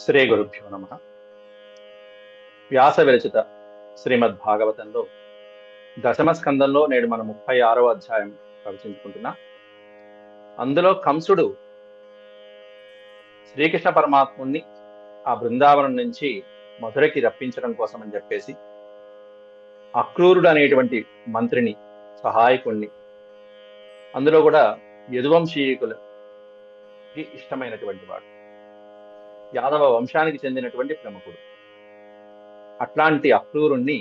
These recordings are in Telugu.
శ్రీ గురుభ్యో నమ. వ్యాస విరచిత శ్రీమద్ భాగవతంలో దశమ స్కందంలో నేడు మనం 36వ అధ్యాయం ప్రవచించుకుంటున్నాం. అందులో కంసుడు శ్రీకృష్ణ పరమాత్ముణ్ణి ఆ బృందావనం నుంచి మధురకి రప్పించడం కోసం అని చెప్పేసి అక్రూరుడు అనేటువంటి మంత్రిని, సహాయకుణ్ణి, అందులో కూడా యదువంశీయులకి ఇష్టమైనటువంటి వాడు, యాదవ వంశానికి చెందినటువంటి ప్రముఖుడు. అట్లాంటి అక్రూరుణ్ణి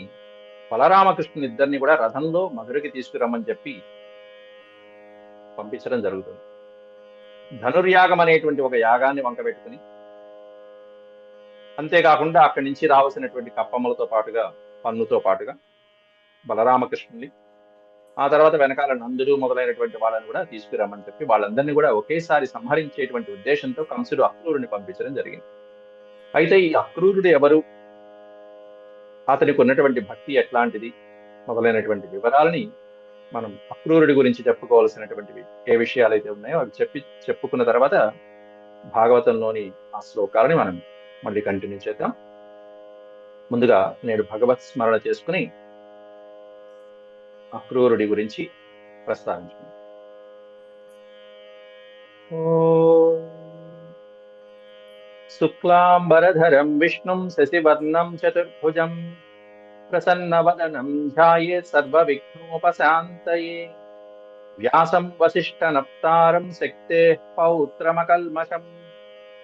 బలరామకృష్ణుని ఇద్దరిని కూడా రథంలో మధురకి తీసుకురమ్మని చెప్పి పంపించడం జరుగుతుంది. ధనుర్యాగం అనేటువంటి ఒక యాగాన్ని వంకబెట్టుకుని, అంతేకాకుండా అక్కడి నుంచి రావాల్సినటువంటి కప్పమ్మలతో పాటుగా, పన్నుతో పాటుగా బలరామకృష్ణుని, ఆ తర్వాత వెనకాల నందుడు మొదలైనటువంటి వాళ్ళని కూడా తీసుకురమ్మని చెప్పి వాళ్ళందరినీ కూడా ఒకేసారి సంహరించేటువంటి ఉద్దేశంతో కంసుడు అక్రూరుని పంపించడం జరిగింది. అయితే ఈ అక్రూరుడు ఎవరు, అతనికి ఉన్నటువంటి భక్తి ఎట్లాంటిది మొదలైనటువంటి వివరాలని మనం అక్రూరుడి గురించి చెప్పుకోవాల్సినటువంటివి ఏ విషయాలు అయితే ఉన్నాయో అవి చెప్పుకున్న తర్వాత భాగవతంలోని ఆ శ్లోకాలని మనం మళ్ళీ కంటిన్యూ చేద్దాం. ముందుగా నేడు భగవత్ స్మరణ చేసుకుని అక్రూరుడి గురించి ప్రస్తావించుకుందాం. శుక్లాంబరధరం విష్ణుం శశివర్ణం చతుర్భుజం ప్రసన్నవదనం ధ్యాయేత్ సర్వవిఘ్నోపశాంతయే వ్యాసం వసిష్ఠనప్తారం శక్తేః పౌత్రమకల్మషం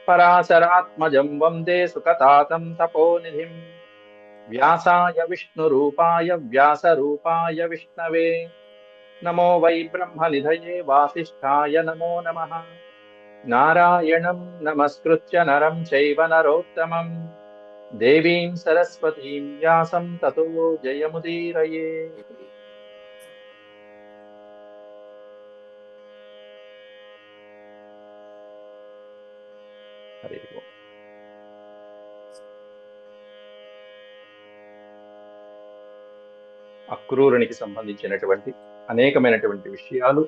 పరాశరాత్మజం వందే సుఖతాతం తపోనిధిం వ్యాసాయ విష్ణురూపాయ వ్యాసరూపాయ విష్ణవే నమో వై బ్రహ్మనిధయే వాసిష్ఠాయ నమో నమః. నారాయణం నమస్కృత్య నరం చైవ నరోత్తమం దేవీం సరస్వతీం వ్యాసం తతో జయముదీరయే. హరి ఓం. అక్రూరునికి సంబంధించినటువంటి అనేకమైనటువంటి విషయాలు,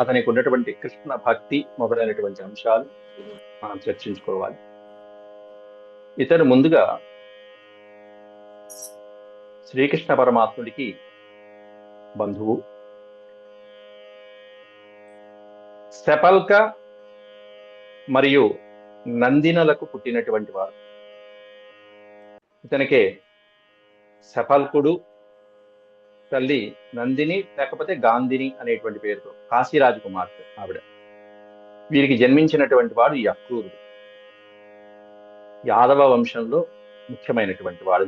అతనికి ఉన్నటువంటి కృష్ణ భక్తి మొదలైనటువంటి అంశాలు మనం చర్చించుకోవాలి. ఇతను ముందుగా శ్రీకృష్ణ పరమాత్ముడికి బంధువు, శపల్క మరియు నందినలకు పుట్టినటువంటి వారు. ఇతనికే శపల్కుడు, తల్లి నందిని లేకపోతే గాంధిని అనేటువంటి పేరుతో కాశీరాజు కుమార్తె ఆవిడ. వీరికి జన్మించినటువంటి వాడు ఈ అక్రూరుడు. యాదవ వంశంలో ముఖ్యమైనటువంటి వాడు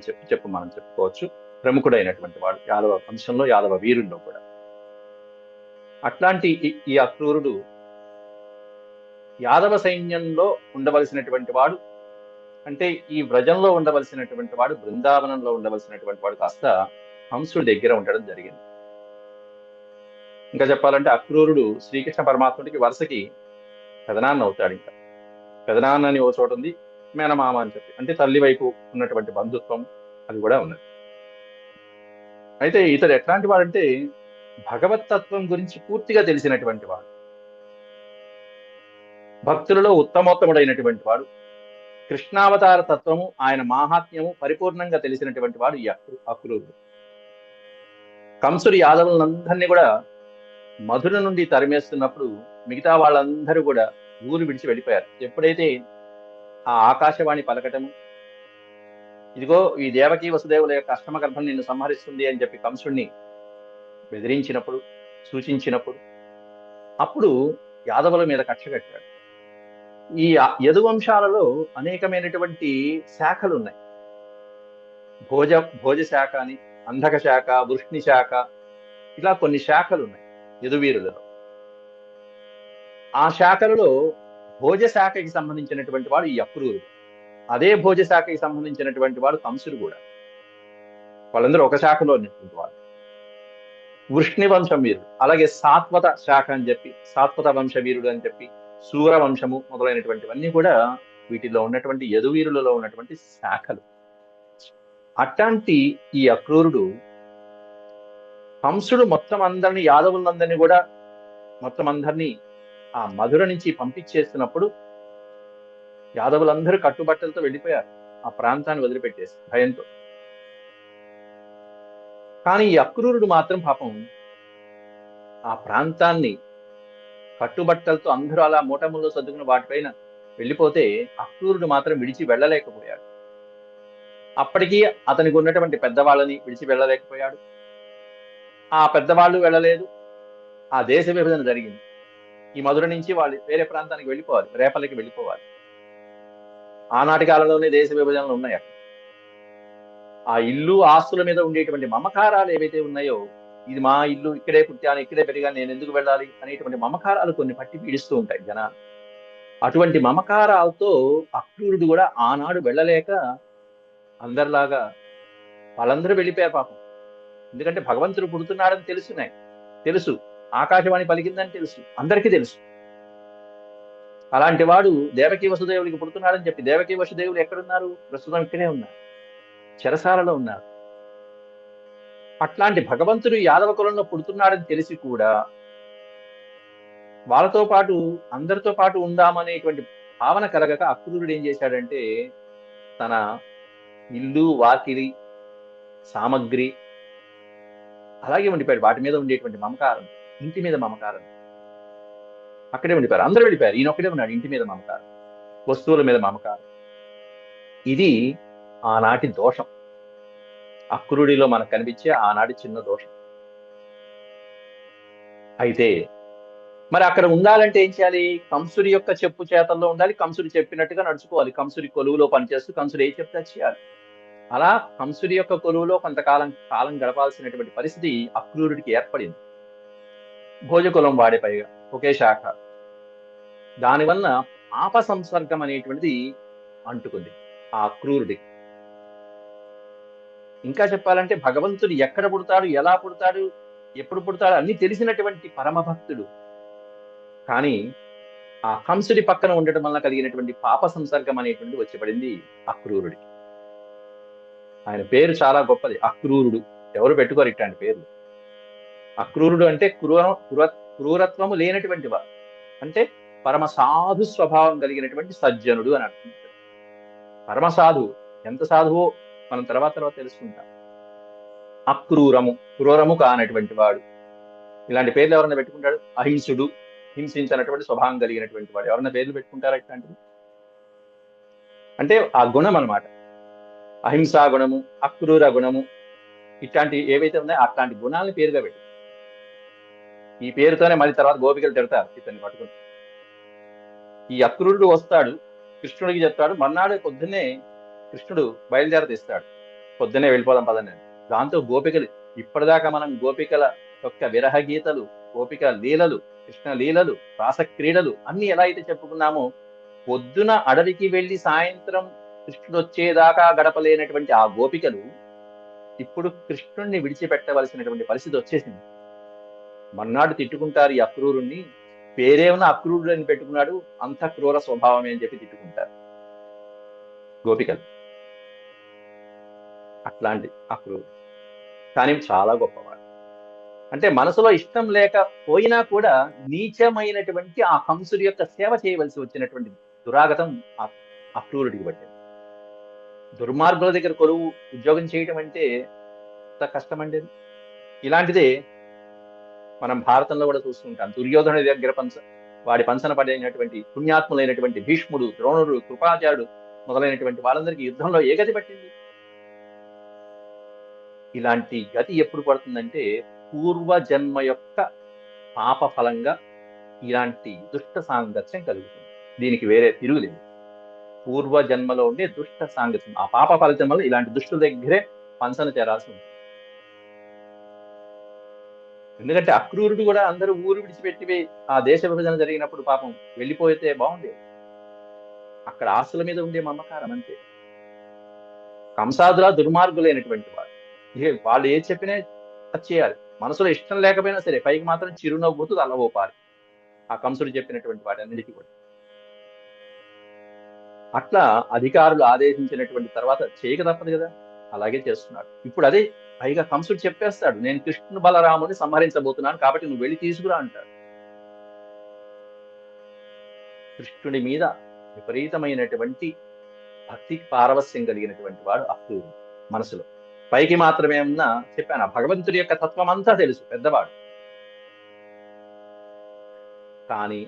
మనం చెప్పుకోవచ్చు. ప్రముఖుడైనటువంటి వాడు యాదవ వంశంలో, యాదవ వీరుల్లో కూడా. అట్లాంటి ఈ అక్రూరుడు యాదవ సైన్యంలో ఉండవలసినటువంటి వాడు, అంటే ఈ వ్రజంలో ఉండవలసినటువంటి వాడు, బృందావనంలో ఉండవలసినటువంటి వాడు కాస్త హంసుడి దగ్గర ఉండడం జరిగింది. ఇంకా చెప్పాలంటే అక్రూరుడు శ్రీకృష్ణ పరమాత్ముడికి వరుసకి పెదనాన్న అవుతాడు. ఇంకా పెదనాన్న అని ఓ చోట ఉంది, మేనమామ అని చెప్పి, అంటే తల్లి వైపు ఉన్నటువంటి బంధుత్వం అది కూడా ఉన్నది. అయితే ఇతడు ఎట్లాంటి వాడంటే భగవతత్వం గురించి పూర్తిగా తెలిసినటువంటి వాడు, భక్తులలో ఉత్తమోత్తముడైనటువంటి వాడు, కృష్ణావతార తత్వము, ఆయన మాహాత్మ్యము పరిపూర్ణంగా తెలిసినటువంటి వాడు ఈ అక్రూరుడు. కంసుడు యాదవులందరినీ కూడా మధుర నుండి తరిమేస్తున్నప్పుడు మిగతా వాళ్ళందరూ కూడా ఊరు విడిచి వెళ్ళిపోయారు. ఎప్పుడైతే ఆ ఆకాశవాణి పలకటము, ఇదిగో ఈ దేవకీ వసుదేవుల యొక్క అష్టమ గర్భం నిన్ను సంహరిస్తుంది అని చెప్పి కంసుడిని బెదిరించినప్పుడు, సూచించినప్పుడు, అప్పుడు యాదవుల మీద కక్ష కట్టాడు. ఈ యదువంశాలలో అనేకమైనటువంటి శాఖలు ఉన్నాయి. భోజ శాఖ అని, అంధక శాఖ, వృష్ణి శాఖ, ఇలా కొన్ని శాఖలు ఉన్నాయి యదువీరులలో. ఆ శాఖలలో భోజ శాఖకి సంబంధించినటువంటి వాడు ఈ అక్రూరుడు. అదే భోజ శాఖకి సంబంధించినటువంటి వాడు కంసుడు కూడా. వాళ్ళందరూ ఒక శాఖలో ఉన్నటువంటి వాడు. వృష్ణి వంశం వీరుడు, అలాగే సాత్వత శాఖ అని చెప్పి, సాత్వత వంశ వీరుడు అని చెప్పి, సూర వంశము మొదలైనటువంటివన్నీ కూడా వీటిలో ఉన్నటువంటి యదువీరులలో ఉన్నటువంటి శాఖలు. అట్లాంటి ఈ అక్రూరుడు కంసుడు మొత్తం అందరినీ, యాదవులందరినీ కూడా మొత్తం అందరినీ ఆ మధుర నుంచి పంపించేస్తున్నప్పుడు యాదవులందరూ కట్టుబట్టలతో వెళ్ళిపోయారు ఆ ప్రాంతాన్ని వదిలిపెట్టేసి భయంతో. కానీ ఈ అక్రూరుడు మాత్రం పాపం ఆ ప్రాంతాన్ని కట్టుబట్టలతో అందరూ అలా మూటముల్లో సర్దుకుని వాటిపైన వెళ్ళిపోతే అక్రూరుడు మాత్రం విడిచి వెళ్ళలేకపోయాడు. అప్పటికీ అతనికి ఉన్నటువంటి పెద్దవాళ్ళని విడిచి వెళ్ళలేకపోయాడు. ఆ పెద్దవాళ్ళు వెళ్ళలేదు. ఆ దేశ విభజన జరిగింది. ఈ మధుర నుంచి వాళ్ళు వేరే ప్రాంతానికి వెళ్ళిపోవాలి, రేపల్లకి వెళ్ళిపోవాలి. ఆనాటి కాలంలోనే దేశ విభజనలు ఉన్నాయి అక్కడ. ఆ ఇల్లు ఆస్తుల మీద ఉండేటువంటి మమకారాలు ఏవైతే ఉన్నాయో, ఇది మా ఇల్లు, ఇక్కడే పుట్టాను, ఇక్కడే పెరిగాను, నేను ఎందుకు వెళ్ళాలి అనేటువంటి మమకారాలు కొన్ని పట్టి పీడిస్తూ ఉంటాయి జనాలు. అటువంటి మమకారాలతో అక్రూరుడు కూడా ఆనాడు వెళ్ళలేక అందరిలాగా వాళ్ళందరూ వెళ్ళిపోయారు పాపం. ఎందుకంటే భగవంతుడు పుడుతున్నాడని తెలుసు, ఆకాశవాణి పలికిందని తెలుసు, అందరికీ తెలుసు. అలాంటి వాడు దేవకీ వసుదేవుడికి పుడుతున్నాడని చెప్పి దేవకీ వసుదేవులు ఎక్కడున్నారు? ప్రస్తుతం ఇక్కడే ఉన్నారు, చెరసాలలో ఉన్నారు. అట్లాంటి భగవంతుడు యాదవ కులంలో పుడుతున్నాడని తెలిసి కూడా వాళ్ళతో పాటు అందరితో పాటు ఉందామనేటువంటి భావన కలగక అక్రూరుడు ఏం చేశాడంటే తన ఇల్లు, వాకిలి, సామగ్రి అలాగే ఉండిపోయాడు. వాటి మీద ఉండేటువంటి మమకారం, ఇంటి మీద మమకారం, అక్కడే ఉండిపోయారు. అందరూ వెళ్ళిపోయారు, ఈయన ఒక్కడే ఉన్నాడు ఇంటి మీద మమకారం, వస్తువుల మీద మమకారం. ఇది ఆనాటి దోషం. అక్రూరుడిలో మనకు కనిపించే ఆనాటి చిన్న దోషం. అయితే మరి అక్కడ ఉండాలంటే ఏం చేయాలి? కంసుడి యొక్క చెప్పు చేతల్లో ఉండాలి, కంసుడు చెప్పినట్టుగా నడుచుకోవాలి, కంసుడి కొలువులో పనిచేస్తూ కంసుడు ఏ చెప్తే చేయాలి. అలా కంసుడి యొక్క కొలువులో కాలం గడపాల్సినటువంటి పరిస్థితి అక్రూరుడికి ఏర్పడింది. భోజకులం వాడే పైగా ఒకే శాఖ. దానివల్ల పాప సంసర్గం అనేటువంటిది అంటుకుంది ఆ అక్రూరుడికి. ఇంకా చెప్పాలంటే భగవంతుడు ఎక్కడ పుడతాడు, ఎలా పుడతాడు, ఎప్పుడు పుడతాడు అన్ని తెలిసినటువంటి పరమభక్తుడు. కానీ ఆ కంసుడి పక్కన ఉండటం వల్ల కలిగినటువంటి పాప సంసర్గం అనేటువంటిది వచ్చి పడింది అక్రూరుడికి. ఆయన పేరు చాలా గొప్పది, అక్రూరుడు. ఎవరు పెట్టుకోరు ఇట్లాంటి పేర్లు. అక్రూరుడు అంటే క్రూరత్వము లేనటువంటి వాడు, అంటే పరమ సాధు స్వభావం కలిగినటువంటి సజ్జనుడు అని అర్థం. పరమ సాధువు, ఎంత సాధువో మనం తర్వాత తెలుసుకుంటాం. క్రూరము కానటువంటి వాడు. ఇలాంటి పేర్లు ఎవరైనా పెట్టుకుంటాడు? అహింసుడు, హింసించినటువంటి స్వభావం కలిగినటువంటి వాడు. ఎవరైనా పేర్లు పెట్టుకుంటారా ఇట్లాంటివి? అంటే ఆ గుణం అన్నమాట. అహింసా గుణము, అక్రూర గుణము, ఇట్లాంటి ఏవైతే ఉన్నాయో అట్లాంటి గుణాలను పేరుగా పెట్టు. ఈ పేరుతోనే మళ్ళీ తర్వాత గోపికలు తిడతారు ఇతన్ని పట్టుకుని. ఈ అక్రూరుడు వస్తాడు, కృష్ణుడికి చెప్తాడు. మర్నాడు పొద్దున్నే కృష్ణుడు బయలుదేరతీస్తాడు, పొద్దున్నే వెళ్ళిపోదాం పదని. దాంతో గోపికలు, ఇప్పటిదాకా మనం గోపికల యొక్క విరహ గీతలు, గోపిక లీలలు, కృష్ణ లీలలు, రాసక్రీడలు అన్ని ఎలా అయితే చెప్పుకున్నామో, పొద్దున అడవికి వెళ్లి సాయంత్రం కృష్ణుడు వచ్చేదాకా గడపలేనటువంటి ఆ గోపికలు ఇప్పుడు కృష్ణుణ్ణి విడిచిపెట్టవలసినటువంటి పరిస్థితి వచ్చేసింది. మర్నాడు తిట్టుకుంటారు ఈ అక్రూరుణ్ణి. పేరేమన్నా అక్రూరుడు అని పెట్టుకున్నాడు, అంత క్రూర స్వభావమే అని చెప్పి తిట్టుకుంటారు గోపికలు. అట్లాంటి అక్రూరుడు కానీ చాలా గొప్పవాడు. అంటే మనసులో ఇష్టం లేకపోయినా కూడా నీచమైనటువంటి ఆ కంసుడి యొక్క సేవ చేయవలసి వచ్చినటువంటి దురాగతం అక్రూరుడికి పట్టింది. దుర్మార్గుల దగ్గర కొలువు ఉద్యోగం చేయటం అంటే ఎంత కష్టమండి. ఇలాంటిదే మనం భారతంలో కూడా చూస్తుంటాం. దుర్యోధనుడి దగ్గర వాడి పంచన పడినటువంటి పుణ్యాత్ములైనటువంటి భీష్ముడు, ద్రోణుడు, కృపాచార్యుడు మొదలైనటువంటి వాళ్ళందరికీ యుద్ధంలో ఏ గతి పట్టింది? ఇలాంటి గతి ఎప్పుడు పడుతుందంటే పూర్వజన్మ యొక్క పాప ఫలంగా ఇలాంటి దుష్ట సాంగత్యం కలుగుతుంది. దీనికి వేరే తిరుగులేదు. పూర్వజన్మలో ఉండే దుష్ట సాంగత్యం, ఆ పాప ఫలితం వల్ల ఇలాంటి దుష్టుల దగ్గరే పంచన చేరాల్సి ఉంటుంది. ఎందుకంటే అక్రూరుడు కూడా అందరూ ఊరు విడిచిపెట్టి ఆ దేశ విభజన జరిగినప్పుడు పాపం వెళ్ళిపోతే బాగుండేది. అక్కడ ఆస్తుల మీద ఉండే మమకారం అంతే. కంసాదులా దుర్మార్గులైనటువంటి వాడు, వాళ్ళు ఏది చెప్పినా చేయాలి. మనసులో ఇష్టం లేకపోయినా సరే పైకి మాత్రం చిరునవ్వుతూ అల్లవోపాలి ఆ కంసుడు చెప్పినటువంటి వాటి అన్నిటికీ కూడా. అట్లా అధికారులు ఆదేశించినటువంటి తర్వాత చేయక తప్పదు కదా, అలాగే చేస్తున్నాడు. ఇప్పుడు అదే పైగా కంసుడు చెప్పేస్తాడు, నేను కృష్ణ బలరాముని సంహరించబోతున్నాను కాబట్టి నువ్వు వెళ్ళి తీసుకురా అంటాడు. కృష్ణుడి మీద విపరీతమైనటువంటి భక్తి పారవస్యం కలిగినటువంటి వాడు అక్రూరుడు మనసులో. పైకి మాత్రమే ఉన్నా చెప్పాను, ఆ భగవంతుడి యొక్క తత్వం అంతా తెలుసు, పెద్దవాడు. కానీ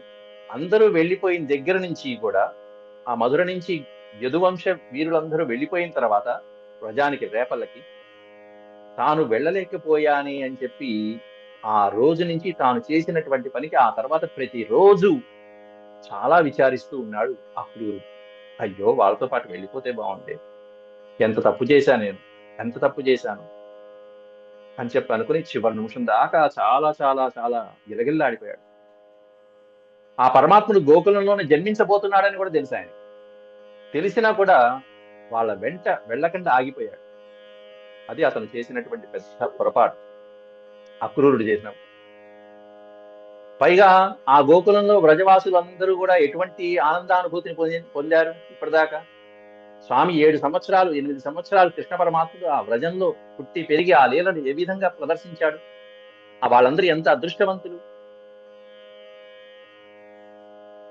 అందరూ వెళ్ళిపోయిన దగ్గర నుంచి కూడా, ఆ మధుర నుంచి యదువంశ వీరులందరూ వెళ్ళిపోయిన తర్వాత ప్రజానికి రేపల్లకి తాను వెళ్ళలేకపోయానే అని చెప్పి ఆ రోజు నుంచి తాను చేసినటువంటి పనికి ఆ తర్వాత ప్రతిరోజు చాలా విచారిస్తూ ఉన్నాడు అక్రూరుడు. అయ్యో, వాళ్ళతో పాటు వెళ్ళిపోతే బాగుండే, ఎంత తప్పు చేశాను నేను, ఎంత తప్పు చేశాను అని చెప్పి అనుకుని చివరి నిమిషం దాకా చాలా చాలా చాలా గిలగిల్లాడిపోయాడు. ఆ పరమాత్ముడు గోకులంలోనే జన్మించబోతున్నాడని కూడా తెలుసు ఆయన. తెలిసినా కూడా వాళ్ళ వెంట వెళ్ళకుండా ఆగిపోయాడు. అది అతను చేసినటువంటి పెద్ద పొరపాటు, అక్రూరుడు చేసిన. పైగా ఆ గోకులంలో వ్రజవాసులందరూ కూడా ఎటువంటి ఆనందానుభూతిని పొందారు ఇప్పటిదాకా. స్వామి 7 సంవత్సరాలు 8 సంవత్సరాలు కృష్ణ పరమాత్ముడు ఆ వ్రజంలో పుట్టి పెరిగి ఆ లీలను ఏ విధంగా ప్రదర్శించాడు, ఆ వాళ్ళందరూ ఎంత అదృష్టవంతులు.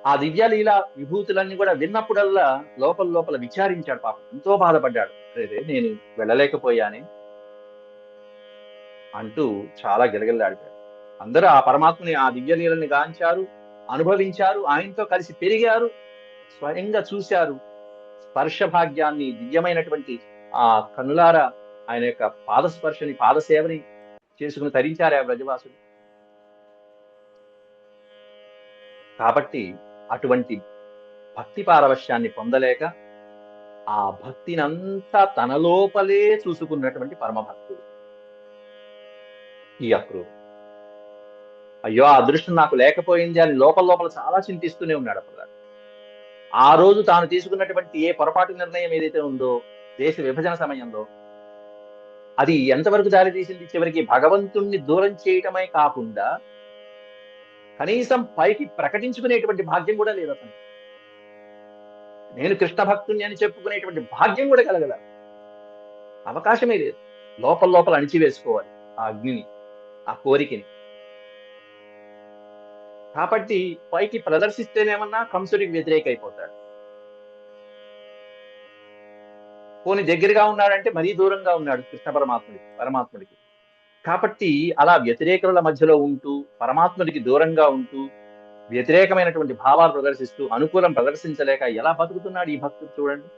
ఆ దివ్యలీల విభూతులన్నీ కూడా విన్నప్పుడల్లా లోపల లోపల విచారించాడు. పాపం ఎంతో బాధపడ్డాడు, అదే నేను వెళ్ళలేకపోయానే అంటూ చాలా గిలగిల్లాడిపోయాడు. అందరూ ఆ పరమాత్మని, ఆ దివ్యలీలని గాంచారు, అనుభవించారు, ఆయనతో కలిసి పెరిగారు, స్వయంగా చూశారు. స్పర్శ భాగ్యాన్ని, దివ్యమైనటువంటి ఆ కనులారా ఆయన యొక్క పాదస్పర్శని, పాదసేవని చేసుకుని తరించారు ఆ వ్రజవాసులు. కాబట్టి అటువంటి భక్తి పారవశ్యాన్ని పొందలేక ఆ భక్తినంతా తన లోపలే చూసుకున్నటువంటి పరమభక్తుడు ఈ అక్రూరుడు. అయ్యో, ఆ అదృష్టం నాకు లేకపోయింది అని లోపల లోపల చాలా చింతిస్తూనే ఉన్నాడు అప్పుడు. ఆ రోజు తాను తీసుకున్నటువంటి ఏ పొరపాటు నిర్ణయం ఏదైతే ఉందో దేశ విభజన సమయంలో, అది ఎంతవరకు దారి తీసింది, చివరికి భగవంతుణ్ణి దూరం చేయటమే కాకుండా కనీసం పైకి ప్రకటించుకునేటువంటి భాగ్యం కూడా లేదు అతను. నేను కృష్ణ భక్తుణ్ణి అని చెప్పుకునేటువంటి భాగ్యం కూడా కలగల, అవకాశమే లేదు. లోపల లోపల అణిచివేసుకోవాలి ఆ అగ్నిని, ఆ కోరికని. కాబట్టి పైకి ప్రదర్శిస్తేనేమన్నా కంసుడికి వ్యతిరేక అయిపోతాడు. పోని దగ్గరగా ఉన్నాడంటే మరీ దూరంగా ఉన్నాడు కృష్ణ పరమాత్ముడికి. కాబట్టి అలా వ్యతిరేకుల మధ్యలో ఉంటూ, పరమాత్ముడికి దూరంగా ఉంటూ, వ్యతిరేకమైనటువంటి భావాలు ప్రదర్శిస్తూ, అనుకూలం ప్రదర్శించలేక ఎలా బతుకుతున్నాడు ఈ భక్తుడు చూడండి.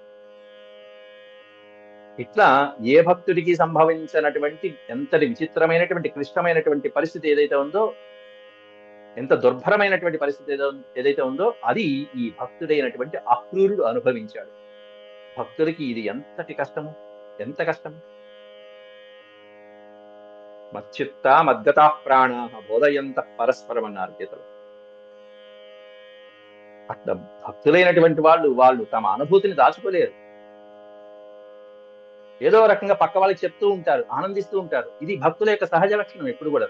ఇట్లా ఏ భక్తుడికి సంభవించినటువంటి ఎంతటి విచిత్రమైనటువంటి క్లిష్టమైనటువంటి పరిస్థితి ఏదైతే ఉందో, ఎంత దుర్భరమైనటువంటి పరిస్థితి ఏదైతే ఉందో, అది ఈ భక్తుడైనటువంటి అక్రూరుడు అనుభవించాడు. భక్తుడికి ఇది ఎంతటి కష్టము, ఎంత కష్టము. మచ్చిత్త మద్గతా ప్రాణా బోధయంత పరస్పరం అన్నారు గీతలో. అట్లా భక్తులైనటువంటి వాళ్ళు తమ అనుభూతిని దాచుకోలేరు. ఏదో రకంగా పక్క వాళ్ళకి చెప్తూ ఉంటారు, ఆనందిస్తూ ఉంటారు. ఇది భక్తుల యొక్క సహజ లక్షణం. ఎప్పుడు కూడా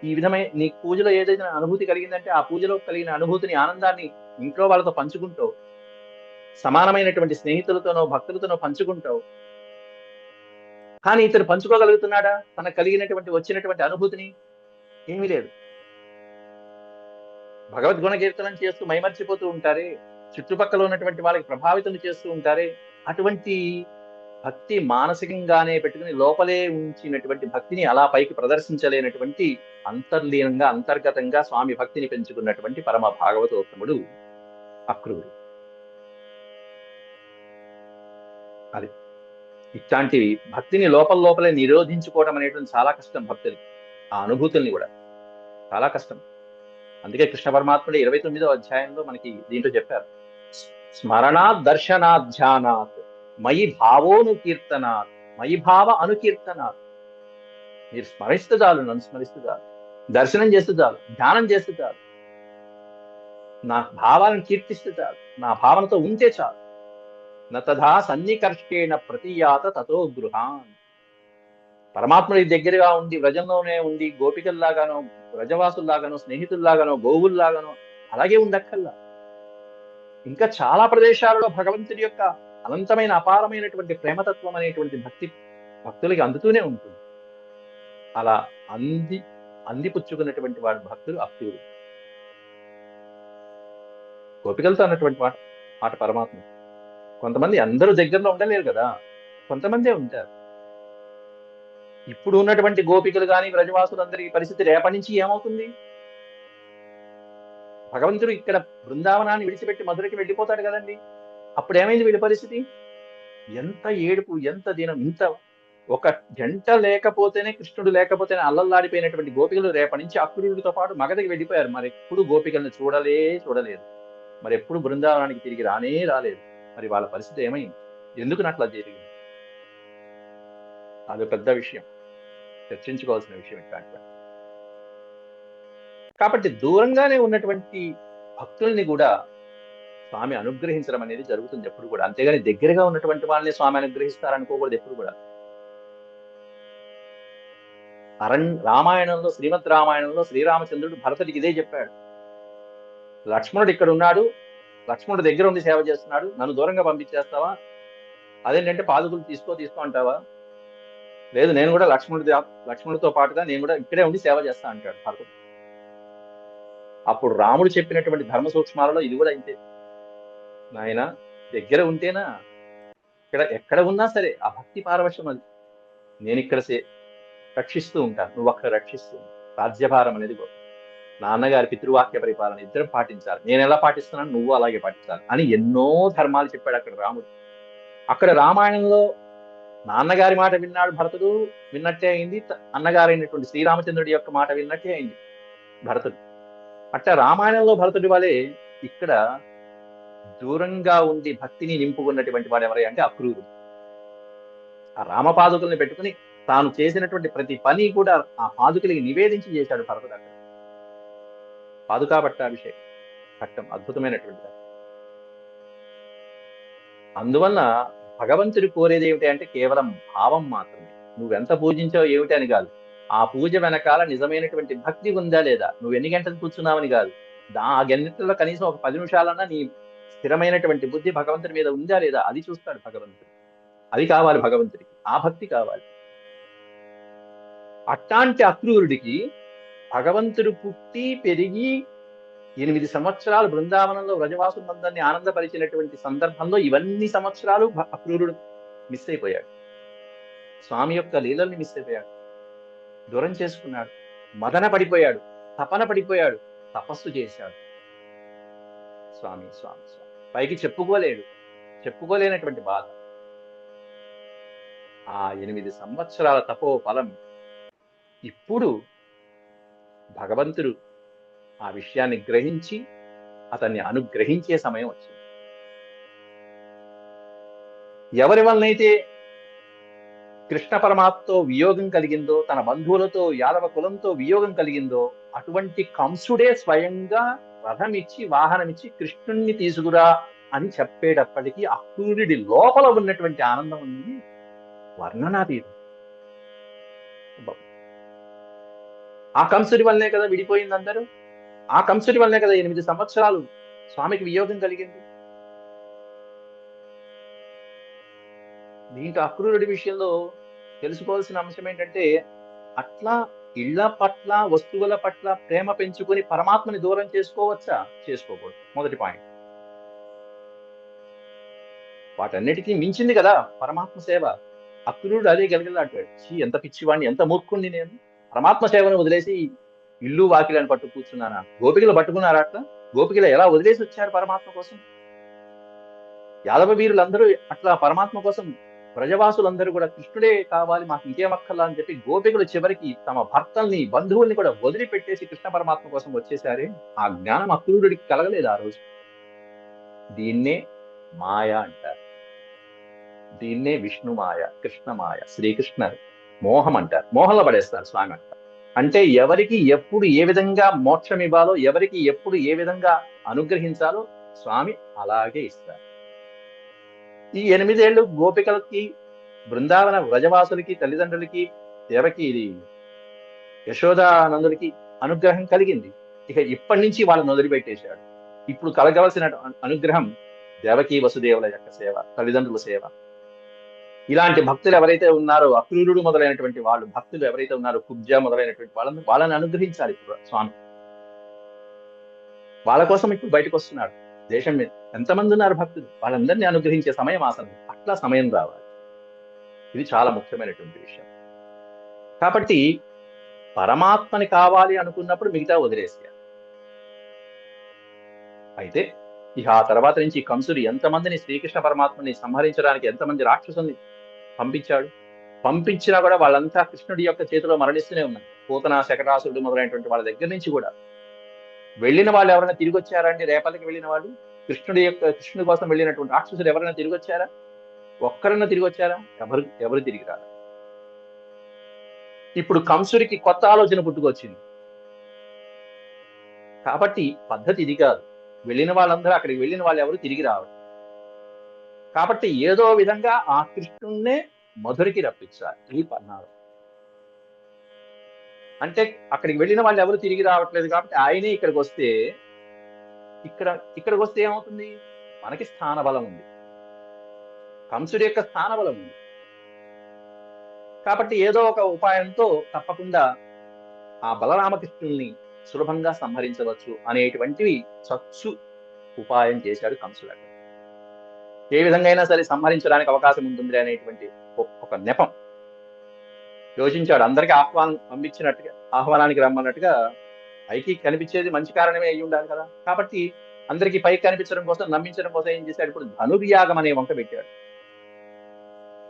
ఈ విధమైన నీకు పూజలో ఏదైతే అనుభూతి కలిగిందంటే ఆ పూజలో కలిగిన అనుభూతిని, ఆనందాన్ని ఇంట్లో వాళ్ళతో పంచుకుంటావు, సమానమైనటువంటి స్నేహితులతోనో భక్తులతోనో పంచుకుంటావు. కానీ ఇతను పంచుకోగలుగుతున్నాడా తనకు కలిగినటువంటి వచ్చినటువంటి అనుభూతిని? ఏమీ లేదు. భగవద్గుణ కీర్తనం చేస్తూ మైమర్చిపోతూ ఉంటారే, చుట్టుపక్కల ఉన్నటువంటి వాళ్ళకి ప్రభావితం చేస్తూ ఉంటారే, అటువంటి భక్తి మానసికంగానే పెట్టుకుని లోపలే ఉంచినటువంటి భక్తిని అలా పైకి ప్రదర్శించలేనటువంటి అంతర్లీనంగా, అంతర్గతంగా స్వామి భక్తిని పెంచుకున్నటువంటి పరమ భాగవతోత్తముడు అక్రూరుడు. అది ఇట్లాంటి భక్తిని లోపల లోపలే నిరోధించుకోవడం అనేటువంటి చాలా కష్టం భక్తులకి. ఆ అనుభూతుల్ని కూడా చాలా కష్టం. అందుకే కృష్ణ పరమాత్ముడు 29వ అధ్యాయంలో మనకి దీంట్లో చెప్పారు, స్మరణాత్ దర్శనాత్ ధ్యానాత్ మయి భావోను కీర్తనాత్ మయి భావ అనుకీర్తనాత్. మీరు స్మరిస్తే చాలు, నన్ను స్మరిస్తే చాలు, దర్శనం చేస్తే చాలు, ధ్యానం చేస్తే చాలు, నా భావాలను కీర్తిస్తే చాలు, నా భావనతో ఉంటే చాలు. నతథా సన్నికర్షేణ ప్రతియాత తతో గృహాన్. పరమాత్ముడి దగ్గరగా ఉండి వ్రజంలోనే ఉండి గోపికల్లాగానో, వ్రజవాసుల్లాగానో, స్నేహితుల్లాగానో, గోవుల్లాగానో అలాగే ఉండక్కల్లా. ఇంకా చాలా ప్రదేశాలలో భగవంతుడి యొక్క అనంతమైన అపారమైనటువంటి ప్రేమతత్వం అనేటువంటి భక్తులకి అందుతూనే ఉంటుంది. అలా అందిపుచ్చుకున్నటువంటి వాడు భక్తుడు అక్రూరుడు. గోపికలతో అన్నటువంటి మాట. మాట పరమాత్మ. కొంతమంది అందరూ దగ్గరలో ఉండలేరు కదా, కొంతమందే ఉంటారు. ఇప్పుడు ఉన్నటువంటి గోపికలు కానీ బ్రజవాసులందరి పరిస్థితి రేపటి నుంచి ఏమవుతుంది? భగవంతుడు ఇక్కడ బృందావనాన్ని విడిచిపెట్టి మధురకి వెళ్ళిపోతాడు కదండి. అప్పుడు ఏమైంది వీడి పరిస్థితి? ఎంత ఏడుపు, ఎంత దీనం, ఇంత ఒక గంట లేకపోతేనే, కృష్ణుడు లేకపోతేనే అల్లల్లాడిపోయినటువంటి గోపికలు రేపటి నుంచి అక్రూరుడితో పాటు మగధకి వెళ్ళిపోయారు. మరి ఎప్పుడు గోపికలను చూడలేదు. మరి ఎప్పుడు బృందావనానికి తిరిగి రాలేదు. మరి వాళ్ళ పరిస్థితి ఏమైంది? ఎందుకు అట్లా జరిగింది? అది పెద్ద విషయం, చర్చించుకోవాల్సిన విషయం ఇట్లాంటి. కాబట్టి దూరంగానే ఉన్నటువంటి భక్తుల్ని కూడా స్వామి అనుగ్రహించడం అనేది జరుగుతుంది ఎప్పుడు కూడా. అంతేగాని దగ్గరగా ఉన్నటువంటి వాళ్ళని స్వామి అనుగ్రహిస్తారనుకోకూడదు ఎప్పుడు కూడా. రామాయణంలో, శ్రీమద్ రామాయణంలో శ్రీరామచంద్రుడు భరతుడికి ఇదే చెప్పాడు. లక్ష్మణుడు ఇక్కడ ఉన్నాడు, లక్ష్మణుడు దగ్గర ఉండి సేవ చేస్తున్నాడు, నన్ను దూరంగా పంపించేస్తావా? అదేంటంటే పాదుకులు తీసుకో అంటావా? లేదు, నేను కూడా లక్ష్మణుడితో పాటుగా నేను కూడా ఇక్కడే ఉండి సేవ చేస్తా అంటాడు భరతుడు. అప్పుడు రాముడు చెప్పినటువంటి ధర్మ సూక్ష్మాలలో ఇది కూడా ఇంతే. నాయన దగ్గర ఉంటేనా, ఎక్కడ ఉన్నా సరే ఆ భక్తి పారవశ్యం అది. నేను ఇక్కడ రక్షిస్తూ ఉంటాను, నువ్వు అక్కడ రక్షిస్తూ ఉంటాను. రాజ్యభారం అనేది గొప్ప. నాన్నగారి పితృవాక్య పరిపాలన ఇద్దరం పాటించాలి. నేను ఎలా పాటిస్తున్నాను, నువ్వు అలాగే పాటించాలి అని ఎన్నో ధర్మాలు చెప్పాడు అక్కడ రాముడు. అక్కడ రామాయణంలో నాన్నగారి మాట విన్నాడు భరతుడు, విన్నట్టే అయింది. అన్నగారైనటువంటి శ్రీరామచంద్రుడి యొక్క మాట విన్నట్టే అయింది భరతుడు. అట్లా రామాయణంలో భరతుడి వాళ్ళే ఇక్కడ దూరంగా ఉండి భక్తిని నింపుకున్నటువంటి వాడు ఎవరై అంటే అక్రూరుడు. ఆ రామపాదుకుల్ని పెట్టుకుని తాను చేసినటువంటి ప్రతి పని కూడా ఆ పాదుకులకి నివేదించి చేశాడు భరతుడు. అక్కడ పాదుకా పట్టాభిషేకం ఘట్టం అద్భుతమైనటువంటి. అందువల్ల భగవంతుడు కోరేది ఏమిటి అంటే కేవలం భావం మాత్రమే. నువ్వెంత పూజించావు ఏమిటి అని కాదు, ఆ పూజ వెనకాల నిజమైనటువంటి భక్తి ఉందా లేదా, నువ్వు ఎన్ని గంటలు కూర్చున్నావని కాదు, ఆ గంటల్లో కనీసం ఒక 10 నిమిషాలన్నా నీ స్థిరమైనటువంటి బుద్ధి భగవంతుడి మీద ఉందా లేదా, అది చూస్తాడు భగవంతుడు. అది కావాలి భగవంతుడికి, ఆ భక్తి కావాలి. అట్లాంటి అక్రూరుడికి భగవంతుడు పుట్టి పెరిగి 8 సంవత్సరాలు బృందావనంలో వ్రజవాసులందరినీ ఆనందపరిచినటువంటి సందర్భంలో ఇవన్నీ సంవత్సరాలు అక్రూరుడు మిస్ అయిపోయాడు. స్వామి యొక్క లీలల్ని మిస్ అయిపోయాడు, దూరం చేసుకున్నాడు, మదన పడిపోయాడు, తపన పడిపోయాడు, తపస్సు చేశాడు. స్వామి స్వామి స్వామి పైకి చెప్పుకోలేనటువంటి బాధ. ఆ 8 సంవత్సరాల తపో ఫలం ఇప్పుడు భగవంతుడు ఆ విషయాన్ని గ్రహించి అతన్ని అనుగ్రహించే సమయం వచ్చింది. ఎవరి వలనైతే కృష్ణ పరమాత్మతో వియోగం కలిగిందో, తన బంధువులతో యాదవ కులంతో వియోగం కలిగిందో, అటువంటి కంసుడే స్వయంగా రథమిచ్చి వాహనమిచ్చి కృష్ణుణ్ణి తీసుకురా అని చెప్పేటప్పటికీ అక్రూరుడి లోపల ఉన్నటువంటి ఆనందం ఉంది వర్ణనాతీతం. ఆ కంసుడి వల్లనే కదా విడిపోయింది అందరూ, ఆ కంసుడి వల్లనే కదా 8 సంవత్సరాలు స్వామికి వియోగం కలిగింది. దీంట్లో అక్రూరుడి విషయంలో తెలుసుకోవాల్సిన అంశం ఏంటంటే, అట్లా ఇళ్ల పట్ల వస్తువుల పట్ల ప్రేమ పెంచుకొని పరమాత్మని దూరం చేసుకోవచ్చా? చేసుకోకూడదు. మొదటి పాయింట్. వాటన్నిటికీ మించింది కదా పరమాత్మ సేవ. అక్రూరుడు అదే గలగలాడాడు. ఎంత పిచ్చివాడిని, ఎంత మూర్ఖుణ్ణి నేను, పరమాత్మ సేవను వదిలేసి ఇల్లు వాకిలని పట్టు కూర్చున్నానా? గోపికలు పట్టుకున్నారా అట్లా? గోపికలు ఎలా వదిలేసి వచ్చారు పరమాత్మ కోసం? యాదవ వీరులందరూ అట్లా పరమాత్మ కోసం, బ్రజవాసులందరూ కూడా కృష్ణుడే కావాలి మాకు ఇంకేమక్కర్లా అని చెప్పి గోపికలు చివరికి తమ భర్తల్ని బంధువుల్ని కూడా వదిలిపెట్టేసి కృష్ణ పరమాత్మ కోసం వచ్చేసారే. ఆ జ్ఞానం అక్రూరుడికి కలగలేదు ఆ రోజు. దీన్నే మాయ అంటారు, దీన్నే విష్ణు మాయ, కృష్ణ మాయ, శ్రీకృష్ణ మోహం అంటారు. మోహంలో పడేస్తారు స్వామి అంటారు. అంటే ఎవరికి ఎప్పుడు ఏ విధంగా మోక్షం ఇవ్వాలో, ఎవరికి ఎప్పుడు ఏ విధంగా అనుగ్రహించాలో స్వామి అలాగే ఇస్తారు. ఈ 8 ఏళ్ళు గోపికలకి, బృందావన వ్రజవాసులకి, తల్లిదండ్రులకి, దేవకి ఇది యశోదానందులకి అనుగ్రహం కలిగింది. ఇక ఇప్పటి నుంచి వాళ్ళని వదిలిపెట్టేశాడు. ఇప్పుడు కలగవలసిన అనుగ్రహం దేవకీ వసుదేవుల యొక్క సేవ, తల్లిదండ్రుల సేవ. ఇలాంటి భక్తులు ఎవరైతే ఉన్నారో, అక్రూరుడు మొదలైనటువంటి వాళ్ళు భక్తులు ఎవరైతే ఉన్నారో, కుబ్జ మొదలైనటువంటి వాళ్ళని అనుగ్రహించాలి ఇప్పుడు స్వామి. వాళ్ళ కోసం ఇప్పుడు బయటకు వస్తున్నాడు. దేశం మీద ఎంతమంది ఉన్నారు భక్తులు, వాళ్ళందరినీ అనుగ్రహించే సమయం ఆసనం, అట్లా సమయం రావాలి. ఇది చాలా ముఖ్యమైనటువంటి విషయం. కాబట్టి పరమాత్మని కావాలి అనుకున్నప్పుడు మిగతా వదిలేసేయాలి. అయితే ఇక ఆ తర్వాత నుంచి కంసుడు ఎంతమందిని శ్రీకృష్ణ పరమాత్మని సంహరించడానికి ఎంతమంది రాక్షసుల్ని పంపించాడు. పంపించినా కూడా వాళ్ళంతా కృష్ణుడి యొక్క చేతిలో మరణిస్తూనే ఉన్నారు. పూతన, శకటాసురుడు మొదలైనటువంటి వాళ్ళ దగ్గర నుంచి కూడా. వెళ్ళిన వాళ్ళు ఎవరైనా తిరిగి వచ్చారా అండి? రేపలికి వెళ్ళిన వాళ్ళు, కృష్ణుడి కోసం వెళ్ళినటువంటి రాక్షసులు ఎవరైనా తిరిగి వచ్చారా? ఒక్కరన్నా తిరిగి వచ్చారా? ఎవరు తిరిగి రారు. ఇప్పుడు కంసుడికి కొత్త ఆలోచన పుట్టుకొచ్చింది. కాబట్టి పద్ధతి ఇది కాదు. వెళ్ళిన వాళ్ళందరూ, అక్కడికి వెళ్ళిన వాళ్ళు ఎవరు తిరిగి రావరు. కాబట్టి ఏదో విధంగా ఆ కృష్ణుణ్ణే మధురికి రప్పించాలి. ఈ పన్నాడు అంటే అక్కడికి వెళ్ళిన వాళ్ళు ఎవరు తిరిగి రావట్లేదు కాబట్టి ఆయనే ఇక్కడికి వస్తే, ఇక్కడికి వస్తే ఏమవుతుంది? మనకి స్థానబలం ఉంది, కంసుడి యొక్క స్థానబలం ఉంది. కాబట్టి ఏదో ఒక ఉపాయంతో తప్పకుండా ఆ బలరామకృష్ణుల్ని సులభంగా సంహరించవచ్చు అనేటువంటివి చచ్చు ఉపాయం చేశాడు కంసుడు. ఏ విధంగా అయినా సరే సంహరించడానికి అవకాశం ఉంటుంది అనేటువంటి ఒక నెపం యోచించాడు. అందరికీ ఆహ్వానానికి రమ్మన్నట్టుగా పైకి కనిపించేది మంచి కారణమే అయ్యి ఉండాలి కదా. కాబట్టి అందరికీ పైకి కనిపించడం కోసం, నమ్మించడం కోసం ఏం చేశాడు? ఇప్పుడు ధనుర్యాగం అనే వంక పెట్టాడు.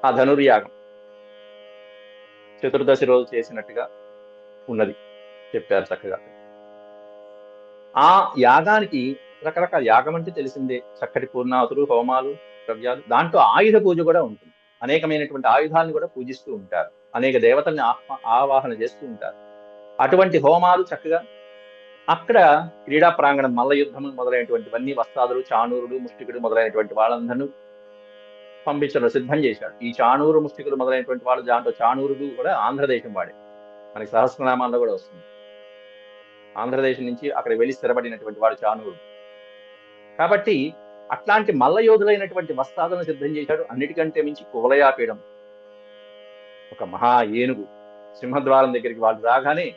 ఆ ధనుర్యాగం చతుర్దశి రోజు చేసినట్టుగా ఉన్నది, చెప్పారు చక్కగా. ఆ యాగానికి రకరకాల యాగం అంటే తెలిసిందే, చక్కటి పూర్ణాతులు, హోమాలు, ద్రవ్యాలు, దాంట్లో ఆయుధ పూజ కూడా ఉంటుంది. అనేకమైనటువంటి ఆయుధాలను కూడా పూజిస్తూ ఉంటారు, అనేక దేవతల్ని ఆవాహన చేస్తూ ఉంటారు. అటువంటి హోమాలు చక్కగా అక్కడ క్రీడా ప్రాంగణం, మల్ల యుద్ధము మొదలైనటువంటివన్నీ, వస్తాదులు, చాణూరుడు, ముష్టికుడు మొదలైనటువంటి వాళ్ళందరూ పంపించడం సిద్ధం చేశాడు. ఈ చాణూరు, ముష్టికులు మొదలైనటువంటి వాళ్ళు, దాంట్లో చాణూరుడు కూడా ఆంధ్రదేశం వాడే, మనకి సహస్రనామాల్లో కూడా వస్తుంది. ఆంధ్రదేశం నుంచి అక్కడ వెళ్ళి స్థిరపడినటువంటి వాడు చాణూరుడు. కాబట్టి అట్లాంటి మల్ల యోధులైనటువంటి వస్తాదులను సిద్ధం చేశాడు. అన్నిటికంటే మించి కువలయాపీఠం, ఒక మహా ఏనుగు, సింహద్వారం దగ్గరికి వాళ్ళు రాగానే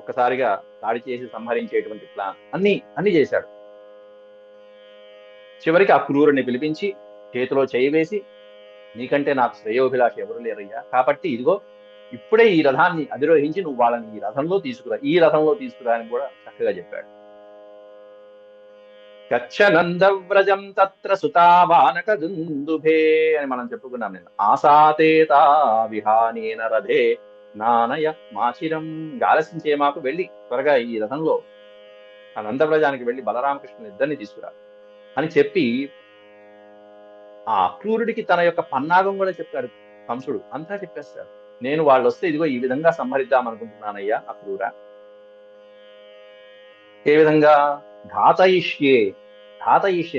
ఒక్కసారిగా దాడి చేసి సంహరించేటువంటి ప్లాన్ అన్ని చేశాడు. చివరికి ఆ క్రూరుని పిలిపించి చేతిలో చేయి వేసి, నీకంటే నాకు శ్రేయోభిలాష ఎవరు లేరయ్యా, కాబట్టి ఇదిగో ఇప్పుడే ఈ రథాన్ని అధిరోహించి నువ్వు వాళ్ళని ఈ రథంలో తీసుకురా అని కూడా చక్కగా చెప్పాడు. గచ్చనందవ్రజం తత్ర సుతావానక దుందుభే అని మనం చెప్పుకున్నాం నేను. ఆసాతేతా విహానేన రథే నానయ మాచిరం, ఆలస్యం మాకు, వెళ్ళి త్వరగా ఈ రథంలో ఆ నందవ్రజానికి వెళ్ళి బలరామకృష్ణుని ఇద్దరిని తీసుకురా అని చెప్పి ఆ అక్రూరుడికి తన యొక్క పన్నాగం కూడా చెప్పాడు కంసుడు. అంతా చెప్పేస్తాడు. నేను వాళ్ళు వస్తే ఇదిగో ఈ విధంగా సంహరిద్దాం అనుకుంటున్నానయ్యా అక్రూరా. ఏ విధంగా? ఘాతయిష్యే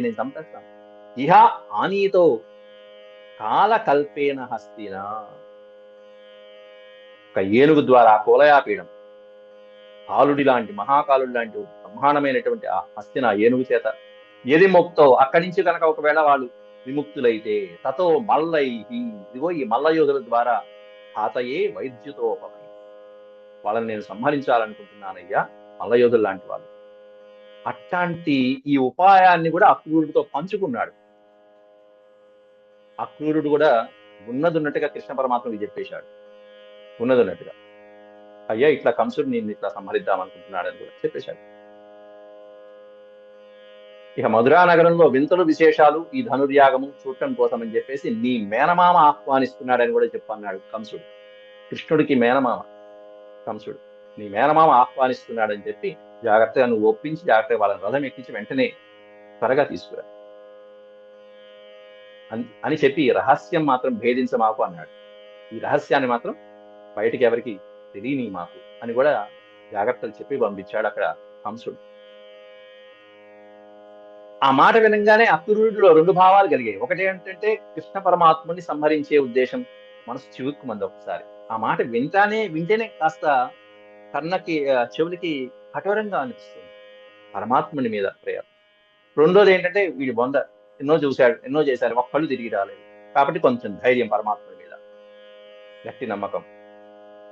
నేను చంపేస్తాను. ఇహ ఆనీతో కాలకల్పేన హస్తిన, ఒక ఏనుగు ద్వారా కువలయాపీఠం, కాలుడి లాంటి, మహాకాలుడి లాంటి బ్రహ్మాండమైనటువంటి ఆ హస్తిన ఏనుగు చేత ఎది ముక్తో, అక్కడి నుంచి కనుక ఒకవేళ వాళ్ళు విముక్తులైతే, తతో మల్లై, ఇదిగో ఈ మల్ల యోధుల ద్వారా ఘాతయే వైద్యుతోపమై, వాళ్ళని నేను సంహరించాలనుకుంటున్నానయ్యా, మల్లయోధులు లాంటి వాళ్ళు. అట్లాంటి ఈ ఉపాయాన్ని కూడా అక్రూరుడితో పంచుకున్నాడు. అక్రూరుడు కూడా ఉన్నట్టుగా కృష్ణ పరమాత్మకి చెప్పేశాడు. ఉన్నట్టుగా, అయ్యా ఇట్లా కంసుడు నేను ఇట్లా సంహరిద్దాం అనుకుంటున్నాడని కూడా చెప్పేశాడు. ఇక మధురా నగరంలో వింతలు విశేషాలు, ఈ ధనుర్యాగము చూడటం కోసం అని చెప్పేసి నీ మేనమామ ఆహ్వానిస్తున్నాడని కూడా చెప్పన్నాడు కంసుడు. కృష్ణుడికి మేనమామ కంసుడు, నీ మేనమామ ఆహ్వానిస్తున్నాడని చెప్పి జాగ్రత్తగా నువ్వు ఒప్పించి జాగ్రత్తగా వాళ్ళని రథం ఎక్కించి వెంటనే త్వరగా తీసుకురా అని చెప్పి రహస్యం మాత్రం భేదించమాకు అన్నాడు. ఈ రహస్యాన్ని మాత్రం బయటికి ఎవరికి తెలియని మాకు అని కూడా జాగ్రత్తలు చెప్పి పంపించాడు అక్కడ కంసుడు. ఆ మాట వినంగానే అక్రూరుడిలో రెండు భావాలు కలిగాయి. ఒకటి ఏంటంటే కృష్ణ పరమాత్మని సంహరించే ఉద్దేశం మనసు చివుక్కుమంది ఒకసారి. ఆ మాట వింటేనే కాస్త చెవులకి కఠోరంగా అనిపిస్తుంది పరమాత్ముని మీద ప్రేమ. రెండోది ఏంటంటే వీడి బొంద ఎన్నో చేశారు, ఒక్కళ్ళు తిరిగి రాలేదు, కాబట్టి కొంచెం ధైర్యం పరమాత్ముని మీద, గట్టి నమ్మకం.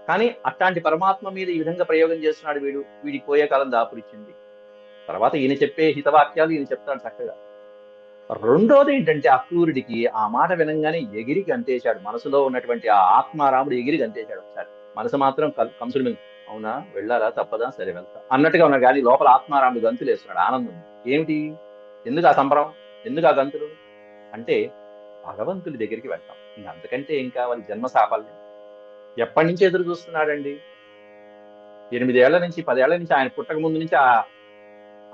కానీ అట్లాంటి పరమాత్మ మీద ఈ విధంగా ప్రయోగం చేస్తున్నాడు వీడికి పోయే కాలం దాపురిచ్చింది. తర్వాత ఈయన చెప్పే హితవాక్యాలు ఈయన చెప్తాడు చక్కగా. రెండోది ఏంటంటే అక్రూరుడికి ఆ మాట వినంగానే ఎగిరి గంతేశాడు. మనసులో ఉన్నటువంటి ఆ ఆత్మారాముడు ఎగిరి గంతేశాడు ఒకసారి. మనసు మాత్రం కంసుడి మీద, అవునా వెళ్ళాలా తప్పదా సరే వెళ్తా అన్నట్టుగా ఉన్నాడు, కానీ లోపల ఆత్మారాముడు గంతులు వేస్తున్నాడు ఆనందం. ఏమిటి, ఎందుకు ఆ సంబరం, ఎందుకు ఆ గంతులు అంటే భగవంతుడి దగ్గరికి వెళ్తాం, ఇంకా అంతకంటే ఏం కావాలి, జన్మ సాఫల్యం. ఎప్పటి నుంచి ఎదురు చూస్తున్నాడండి, 8 ఏళ్ల నుంచి 10 ఏళ్ల నుంచి, ఆయన పుట్టక ముందు నుంచి ఆ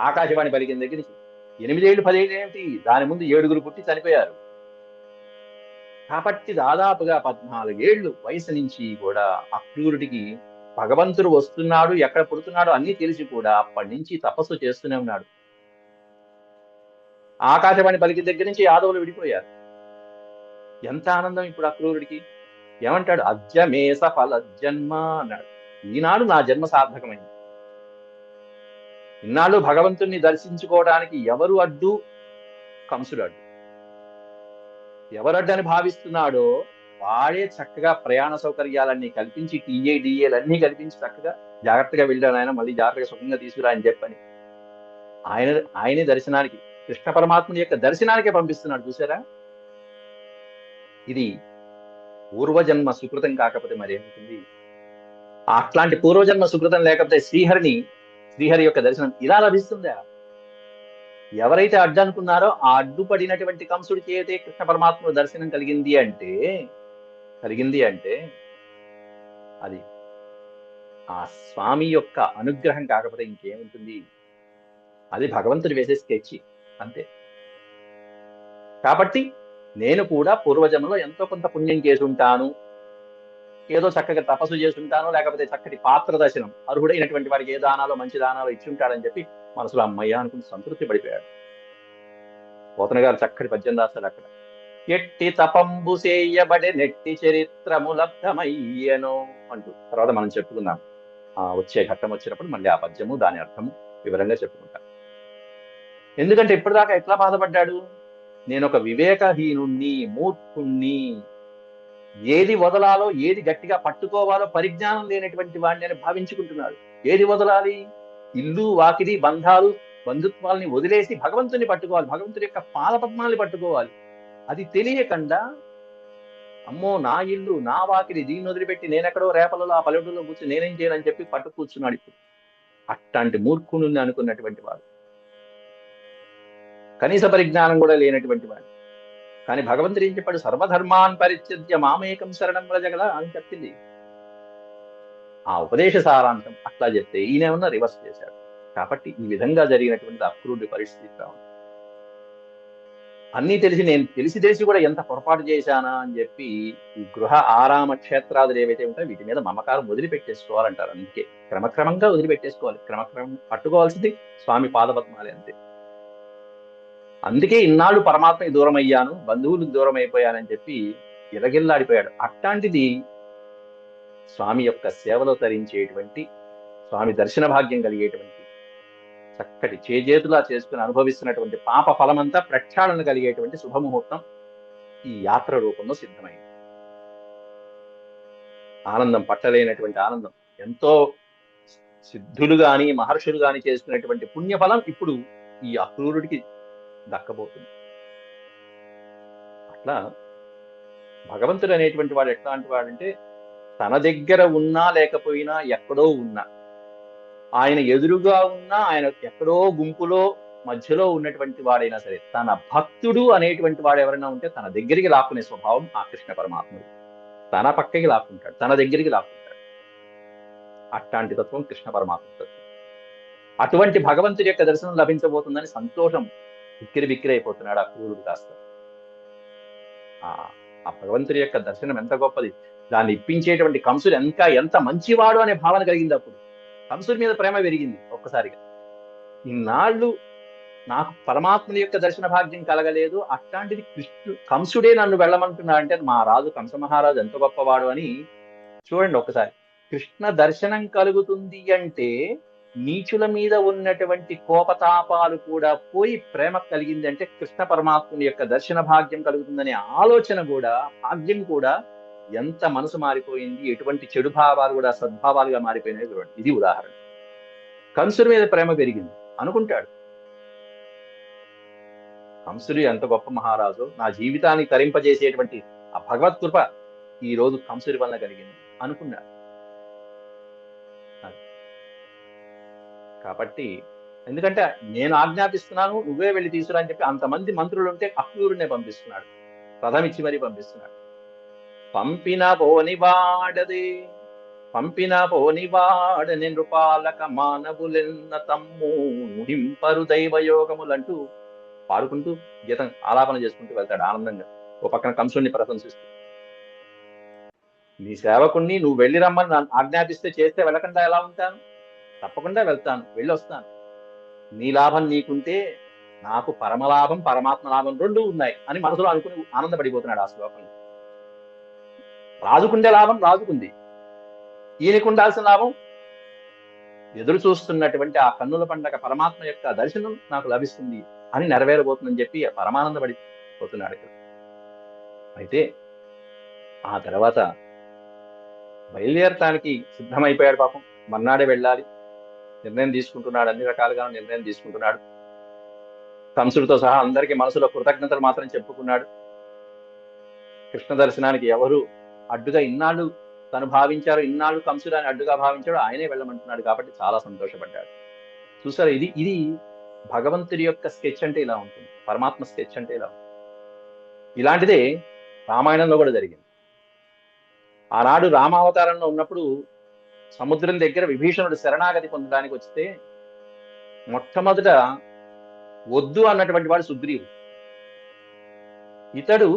ఆకాశవాణి పలికిన దగ్గర నుంచి. 8 ఏళ్ళు 10 ఏళ్ళు ఏమిటి, దాని ముందు 7గురు పుట్టి చనిపోయారు. కాబట్టి దాదాపుగా 14 ఏళ్ళు వయసు నుంచి కూడా అక్రూరుడికి భగవంతుడు వస్తున్నాడు, ఎక్కడ పుడుతున్నాడో అన్ని తెలిసి కూడా అప్పటి నుంచి తపస్సు చేస్తూనే ఉన్నాడు. ఆకాశవాణి పలికి దగ్గర నుంచి యాదవులు విడిపోయారు. ఎంత ఆనందం ఇప్పుడు అక్రూరుడికి. ఏమంటాడు, అద్యమే సఫల జన్మ అన్నాడు. ఈనాడు నా జన్మ సార్థకమైంది. ఇన్నాళ్ళు భగవంతుణ్ణి దర్శించుకోవడానికి ఎవరు అడ్డు, కంసుడు అడ్డు. ఎవరడ్డని భావిస్తున్నాడో వాడే చక్కగా ప్రయాణ సౌకర్యాలన్నీ కల్పించి, డిఏలన్నీ కల్పించి చక్కగా జాగ్రత్తగా వెళ్ళాడు ఆయన, మళ్ళీ జాగ్రత్తగా సుఖంగా తీసుకురా అని చెప్పని ఆయనే దర్శనానికి, కృష్ణ పరమాత్ముని యొక్క దర్శనానికే పంపిస్తున్నాడు. చూసారా, ఇది పూర్వజన్మ సుకృతం కాకపోతే మరి ఏమిటి. అట్లాంటి పూర్వజన్మ సుకృతం లేకపోతే శ్రీహరి యొక్క దర్శనం ఇలా లభిస్తుందా? ఎవరైతే అడ్డు అనుకున్నారో ఆ అడ్డుపడినటువంటి కంసుడి చేతే కృష్ణ పరమాత్మ దర్శనం కలిగింది అంటే అది ఆ స్వామి యొక్క అనుగ్రహం కాకపోతే ఇంకేముంటుంది. అది భగవంతుడు వేసే స్కెచ్ అంతే. కాబట్టి నేను కూడా పూర్వజన్మలో ఎంతో కొంత పుణ్యం చేసి ఉంటాను, ఏదో చక్కగా తపస్సు చేసి ఉంటాను, లేకపోతే చక్కటి పాత్ర దర్శనం, అర్హుడైనటువంటి వాడికి ఏ దానాలో మంచి దానాలో ఇచ్చి ఉంటాడని చెప్పి మనసులో అమ్మయ్య అనుకుని సంతృప్తి పడిపోయాడు. పోతన గారు చక్కటి పద్యం రాశారు అక్కడ. ఎట్టి తపంబు సేయబడే నెట్టి చరిత్రము లబ్ధమయ్యను అంటూ. తర్వాత మనం చెప్పుకుందాం, వచ్చే ఘట్టం వచ్చినప్పుడు మళ్ళీ ఆ పద్యము దాని అర్థము వివరంగా చెప్పుకుంటాం. ఎందుకంటే ఇప్పటిదాకా ఎట్లా బాధపడ్డాడు, నేను ఒక వివేకహీనుణ్ణి, మూర్ఖుణ్ణి, ఏది వదలాలో ఏది గట్టిగా పట్టుకోవాలో పరిజ్ఞానం లేనటువంటి వాడిని అని భావించుకుంటున్నాడు. ఏది వదలాలి, ఇల్లు వాకిలి బంధాలు బంధుత్వాల్ని వదిలేసి భగవంతుని పట్టుకోవాలి, భగవంతుని యొక్క పాదపద్మాల్ని పట్టుకోవాలి. అది తెలియకుండా అమ్మో నా ఇల్లు నా వాకిలి దీన్ని వదిలిపెట్టి నేనెక్కడో రేపలలో ఆ పల్లెటూరులో కూర్చొని నేనేం చేయాలని చెప్పి పట్టు కూర్చున్నాడు. ఇప్పుడు అట్లాంటి మూర్ఖుని అనుకున్నటువంటి వాడు, కనీస పరిజ్ఞానం కూడా లేనటువంటి వాడు. కానీ భగవంతుడు ఏం చెప్పాడు, సర్వధర్మాన్ పరిత్యజ్య మామేకం శరణం వ్రజ కదా అని చెప్పింది. ఆ ఉపదేశ సారాంశం అట్లా చెప్తే ఈయన ఏమన్నా రివర్స్ చేశాడు. కాబట్టి ఈ విధంగా జరిగినటువంటి అక్రూరుడి పరిస్థితి కావాలి. అన్నీ తెలిసి నేను తెలిసి కూడా ఎంత పొరపాటు చేశానా అని చెప్పి ఈ గృహ ఆరామ క్షేత్రాలు ఏవైతే ఉంటాయో వీటి మీద మమకారం వదిలిపెట్టేసుకోవాలంటారు. అందుకే క్రమక్రమంగా వదిలిపెట్టేసుకోవాలి, క్రమక్రమంగా పట్టుకోవాల్సింది స్వామి పాదపద్మాలే అంతే. అందుకే ఇన్నాళ్ళు పరమాత్మకి దూరం అయ్యాను, బంధువులకు దూరం అయిపోయానని చెప్పి ఇలగిల్లాడిపోయాడు. అట్లాంటిది స్వామి యొక్క సేవలో తరించేటువంటి, స్వామి దర్శన భాగ్యం కలిగేటువంటి, చక్కటి చేజేతులా చేసుకుని అనుభవిస్తున్నటువంటి పాప ఫలమంతా ప్రక్షాళన కలిగేటువంటి శుభముహూర్తం ఈ యాత్ర రూపంలో సిద్ధమైంది. ఆనందం పట్టలేనటువంటి ఆనందం. ఎంతో సిద్ధులు గాని మహర్షులు గాని చేసుకునేటువంటి పుణ్యఫలం ఇప్పుడు ఈ అక్రూరుడికి దక్కబోతుంది. అట్లా భగవంతుడు అనేటువంటి వాడు ఎట్లాంటి వాడంటే, తన దగ్గర ఉన్నా లేకపోయినా ఎక్కడో ఉన్నా, ఆయన ఎదురుగా ఉన్నా ఆయన ఎక్కడో గుంపులో మధ్యలో ఉన్నటువంటి వాడైనా సరే, తన భక్తుడు అనేటువంటి వాడు ఎవరైనా ఉంటే తన దగ్గరికి లాక్కునే స్వభావం ఆ కృష్ణ పరమాత్ముడు. తన పక్కకి లాక్కుంటాడు, తన దగ్గరికి లాక్కుంటాడు. అట్లాంటి తత్వం కృష్ణ పరమాత్మ తత్వం. అటువంటి భగవంతుడి యొక్క దర్శనం లభించబోతుందని సంతోషం బిక్కిరి అయిపోతున్నాడు అక్రూరుడు కాస్త. ఆ భగవంతుడి యొక్క దర్శనం ఎంత గొప్పది, దాన్ని ఇప్పించేటువంటి కంసుడు ఎంత మంచివాడు అనే భావన కలిగింది. అప్పుడు కంసుడి మీద ప్రేమ పెరిగింది ఒక్కసారిగా. ఇన్నాళ్ళు నాకు పరమాత్ముని యొక్క దర్శన భాగ్యం కలగలేదు, అట్లాంటిది కంసుడే నన్ను వెళ్ళమంటున్నా అంటే మా రాజు కంస మహారాజు ఎంత గొప్పవాడు అని చూడండి ఒక్కసారి. కృష్ణ దర్శనం కలుగుతుంది అంటే నీచుల మీద ఉన్నటువంటి కోపతాపాలు కూడా పోయి ప్రేమ కలిగింది అంటే కృష్ణ పరమాత్ముని యొక్క దర్శన భాగ్యం కలుగుతుందనే ఆలోచన కూడా, భాగ్యం కూడా ఎంత మనసు మారిపోయింది, ఎటువంటి చెడు భావాలు కూడా సద్భావాలుగా మారిపోయినాయి చూడండి. ఇది ఉదాహరణ. కంసుడి మీద ప్రేమ పెరిగింది, అనుకుంటాడు. కంసుడు ఎంత గొప్ప మహారాజు, నా జీవితాన్ని తరింపజేసేటువంటి ఆ భగవత్ కృప ఈ రోజు కంసుడి వల్ల కలిగింది అనుకున్నాడు. కాబట్టి ఎందుకంటే నేను ఆజ్ఞాపిస్తున్నాను, నువ్వే వెళ్ళి తీసుకురా అని చెప్పి అంతమంది మంత్రులు ఉంటే అక్రూరునే పంపిస్తున్నాడు, రథం ఇచ్చి మరీ పంపిస్తున్నాడు. పంపిన పోనివాడని నృపాలక మానవులెన్న తమ్ము హింపరు దైవయోగములంటూ పాడుకుంటూ గీతం ఆలాపన చేసుకుంటూ వెళ్తాడు ఆనందంగా, ఓ పక్కన కంసుడిని ప్రశంసిస్తూ. నీ సేవకుణ్ణి నువ్వు వెళ్ళి రమ్మని ఆజ్ఞాపిస్తే చేస్తే వెళ్ళకుండా ఎలా ఉంటాను? తప్పకుండా వెళ్తాను, వెళ్ళొస్తాను. నీ లాభం నీకుంటే నాకు పరమలాభం పరమాత్మ లాభం రెండు ఉన్నాయి అని మనసులో అనుకుని ఆనందపడిపోతున్నాడు ఆ శ్లోకంలో. రాజుకుండే లాభం రాజుకుంది, ఈయనకు ఉండాల్సిన లాభం ఎదురు చూస్తున్నటువంటి ఆ కన్నుల పండగ పరమాత్మ యొక్క దర్శనం నాకు లభిస్తుంది అని నెరవేరబోతుందని చెప్పి పరమానందపడిపోతున్నాడు ఇక్కడ. అయితే ఆ తర్వాత బయలుదేరటానికి సిద్ధమైపోయాడు పాపం. మర్నాడే వెళ్ళాలి, నిర్ణయం తీసుకుంటున్నాడు, అన్ని రకాలుగా నిర్ణయం తీసుకుంటున్నాడు. కంసుడితో సహా అందరికీ మనసులో కృతజ్ఞతలు మాత్రం చెప్పుకున్నాడు. కృష్ణ దర్శనానికి ఎవరు అడ్డుగా ఇన్నాళ్ళు తను భావించారు, ఇన్నాళ్ళు కంసుడాన్ని అడ్డుగా భావించాడు, ఆయనే వెళ్ళమంటున్నాడు కాబట్టి చాలా సంతోషపడ్డాడు. చూసారు, ఇది భగవంతుడి యొక్క స్కెచ్ అంటే ఇలా ఉంటుంది, పరమాత్మ స్కెచ్ అంటే ఇలా ఉంటుంది. ఇలాంటిదే రామాయణంలో కూడా జరిగింది. ఆనాడు రామావతారంలో ఉన్నప్పుడు సముద్రం దగ్గర విభీషణుడు శరణాగతి పొందడానికి వస్తే మొట్టమొదట వద్దు అన్నటువంటి వాడు సుగ్రీవుడు. ఇతడు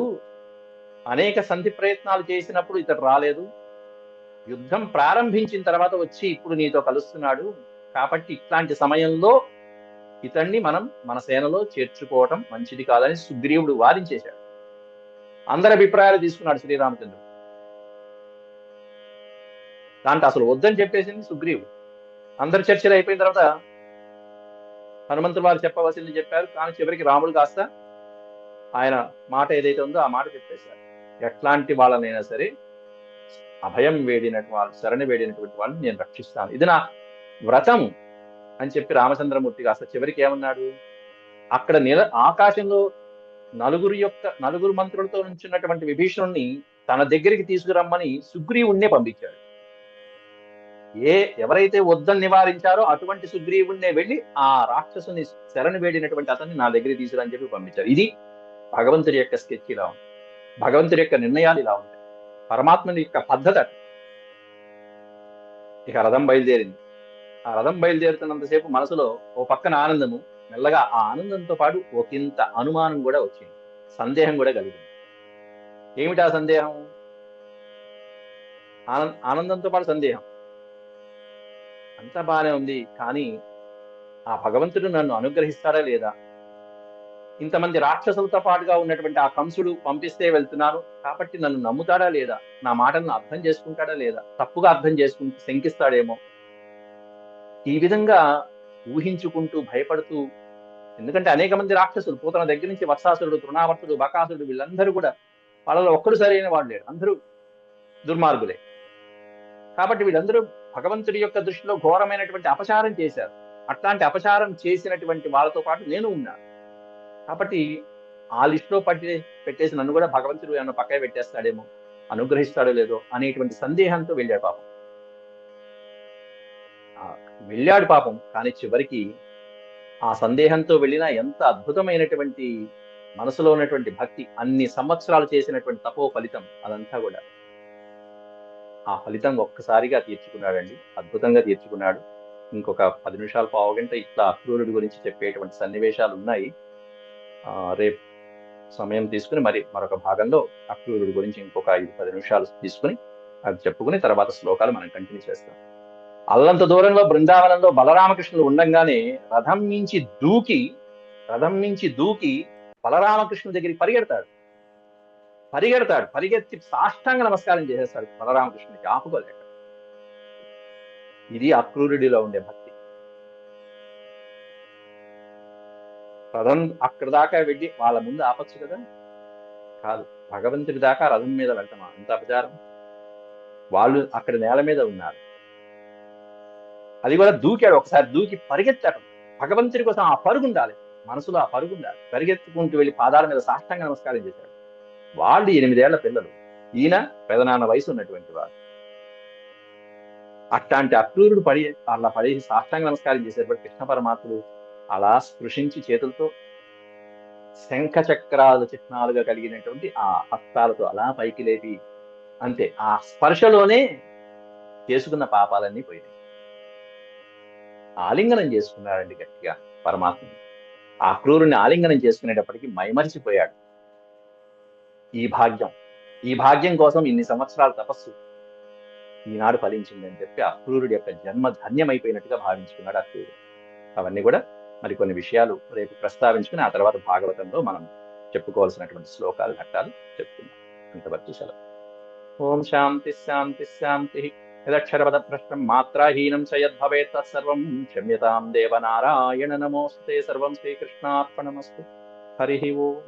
అనేక సంధి ప్రయత్నాలు చేసినప్పుడు ఇతడు రాలేదు, యుద్ధం ప్రారంభించిన తర్వాత వచ్చి ఇప్పుడు నీతో కలుస్తున్నాడు, కాబట్టి ఇట్లాంటి సమయంలో ఇతన్ని మనం మన సేనలో చేర్చుకోవటం మంచిది కాదని సుగ్రీవుడు వాదించేశాడు. అందరి అభిప్రాయాలు తీసుకున్నాడు శ్రీరామచంద్రుడు. దాంట్లో అసలు వద్దని చెప్పేసింది సుగ్రీవుడు. అందరి చర్చలు అయిపోయిన తర్వాత హనుమంతుడు వారు చెప్పవలసింది చెప్పారు, కానీ చివరికి రాముడు కాస్త ఆయన మాట ఏదైతే ఉందో ఆ మాట చెప్పేశారు. ఎట్లాంటి వాళ్ళనైనా సరే అభయం వేడినటువంటి వాళ్ళు, శరణి వేడినటువంటి వాళ్ళని నేను రక్షిస్తాను, ఇది నా వ్రతం అని చెప్పి రామచంద్రమూర్తి కాస్త చివరికి ఏమన్నాడు, అక్కడ ఆకాశంలో నలుగురు మంత్రులతో నుంచున్నటువంటి విభీషణుణ్ణి తన దగ్గరికి తీసుకురమ్మని సుగ్రీవుణ్ణే పంపించాడు. ఎవరైతే వద్దని నివారించారో అటువంటి సుగ్రీవుణ్ణే వెళ్ళి ఆ రాక్షసుని శరణి వేడినటువంటి అతన్ని నా దగ్గరికి తీసుకురని చెప్పి పంపించారు. ఇది భగవంతుడి యొక్క స్కెచ్ ఇలా ఉంది, భగవంతుడి యొక్క నిర్ణయాలు ఇలా ఉంటాయి, పరమాత్మని యొక్క పద్ధతి. ఇక రథం బయలుదేరింది. ఆ రథం బయలుదేరుతున్నంతసేపు మనసులో ఓ పక్కన ఆనందము, మెల్లగా ఆ ఆనందంతో పాటు ఒకంత అనుమానం కూడా వచ్చింది, సందేహం కూడా కలిగింది. ఏమిటా సందేహం? ఆనందంతో పాటు సందేహం. అంతా బాగానే ఉంది, కానీ ఆ భగవంతుడు నన్ను అనుగ్రహిస్తాడా లేదా? ఇంతమంది రాక్షసులతో పాటుగా ఉన్నటువంటి ఆ కంసుడు పంపిస్తే వెళ్తున్నాను కాబట్టి నన్ను నమ్ముతాడా లేదా? నా మాటలను అర్థం చేసుకుంటాడా లేదా? తప్పుగా అర్థం చేసుకుంటూ శంకిస్తాడేమో? ఈ విధంగా ఊహించుకుంటూ భయపడుతూ, ఎందుకంటే అనేక మంది రాక్షసులు, పూతన దగ్గర నుంచి వత్సాసురుడు, తృణావర్తుడు, బకాసురుడు, వీళ్ళందరూ కూడా వాళ్ళలో ఒక్కడు సరైన వాడు లేడు, అందరూ దుర్మార్గులే. కాబట్టి వీళ్ళందరూ భగవంతుడి యొక్క దృష్టిలో ఘోరమైనటువంటి అపచారం చేశారు. అట్లాంటి అపచారం చేసినటువంటి వాళ్ళతో పాటు నేను ఉన్నా కాబట్టి ఆ లిస్టులో పెట్టేసి నన్ను కూడా భగవంతుడు ఏమన్నా పక్కన పెట్టేస్తాడేమో, అనుగ్రహిస్తాడో లేదో అనేటువంటి సందేహంతో వెళ్ళాడు పాపం. వెళ్ళాడు పాపం, కానీ చివరికి ఆ సందేహంతో వెళ్ళినా ఎంత అద్భుతమైనటువంటి మనసులో ఉన్నటువంటి భక్తి, అన్ని సంవత్సరాలు చేసినటువంటి తపో ఫలితం, అదంతా కూడా ఆ ఫలితం ఒక్కసారిగా తీర్చుకున్నాడండి, అద్భుతంగా తీర్చుకున్నాడు. ఇంకొక 10 నిమిషాలు, పావుగంట ఇట్లా అక్రూరుడి గురించి చెప్పేటువంటి సన్నివేశాలు ఉన్నాయి. రేపు సమయం తీసుకుని మరొక భాగంలో అక్రూరుడి గురించి ఇంకొక 5-10 నిమిషాలు తీసుకుని అది చెప్పుకుని తర్వాత శ్లోకాలు మనం కంటిన్యూ చేస్తాం. అల్లంత దూరంలో బృందావనంలో బలరామకృష్ణులు ఉండంగానే రథం మించి దూకి బలరామకృష్ణుడి దగ్గరికి పరిగెత్తి సాష్టాంగ నమస్కారం చేసేస్తాడు బలరామకృష్ణుడికి, ఆపుకోలేక. ఇది అక్రూరుడిలో ఉండే భక్తి. రథం అక్కడ దాకా వెళ్ళి వాళ్ళ ముందు ఆపచ్చు కదా, కాదు, భగవంతుడి దాకా రథం మీద వెళ్తామా, అంత అపచారం. వాళ్ళు అక్కడ నేల మీద ఉన్నారు, అది కూడా దూకాడు, ఒకసారి దూకి పరిగెత్తాడు భగవంతుడి కోసం ఆ పరుగు ఉండాలి, మనసులో ఆ పరుగు ఉండాలి. పరిగెత్తుకుంటూ వెళ్ళి పాదాల మీద సాష్టాంగ నమస్కారం చేశాడు. వాళ్ళు 8 ఏళ్ల పిల్లలు, ఈయన పెదనాన్న వయసు ఉన్నటువంటి వాడు. అట్లాంటి అక్రూరుడు అలా పడేసి సాష్టాంగ నమస్కారం చేసేటప్పుడు కృష్ణ పరమాత్ముడు అలా స్పృశించి చేతులతో శంఖ చక్రాలు చిహ్నాలుగా కలిగినటువంటి ఆ హస్తాలతో అలా పైకి లేపి, అంతే ఆ స్పర్శలోనే చేసుకున్న పాపాలన్నీ పోయినాయి. ఆలింగనం చేసుకున్నాడండి గట్టిగా పరమాత్మని. ఆ క్రూరుని ఆలింగనం చేసుకునేటప్పటికి మైమరిచిపోయాడు. ఈ భాగ్యం కోసం ఇన్ని సంవత్సరాల తపస్సు ఈనాడు ఫలించిందని చెప్పి ఆ క్రూరుడి యొక్క జన్మ ధన్యమైపోయినట్టుగా భావించుకున్నాడు ఆ క్రూరుడు. అవన్నీ కూడా మరికొన్ని విషయాలు రేపు ప్రస్తావించుకుని ఆ తర్వాత భాగవతంలో మనం చెప్పుకోవాల్సినటువంటి శ్లోకాలు ఘట్టాలు చెప్పుకుందాం. అంతవరకు సెలవు. ఓం శాంతి శాంతి శాంతి. యదక్షరపదభ్రష్టం మాత్రాహీనం చ యద్భవేత్ తత్సర్వం క్షమ్యతాం దేవనారాయణ. నమోస్తుతే. సర్వం శ్రీకృష్ణార్పణమస్తు. హరి ఓం.